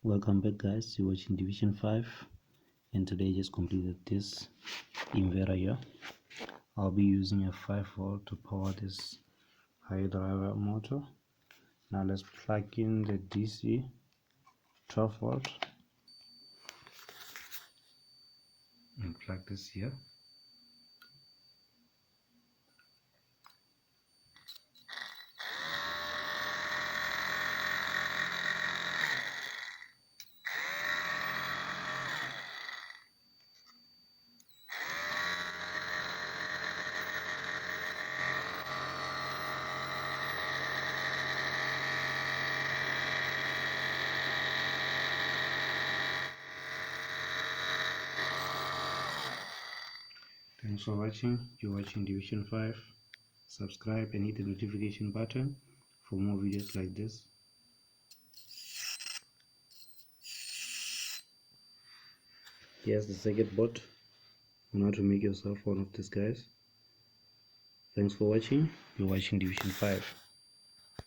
Welcome back, guys. You're watching Division 5, and today I just completed this inverter here. I'll be using a 5-volt to power this high driver motor. Now let's plug in the DC 12-volt and plug this here. Thanks for watching. You're watching Division 5. Subscribe and hit the notification button for more videos like this. Here's the circuit board on how to make yourself one of these guys. Thanks for watching. You're watching Division 5.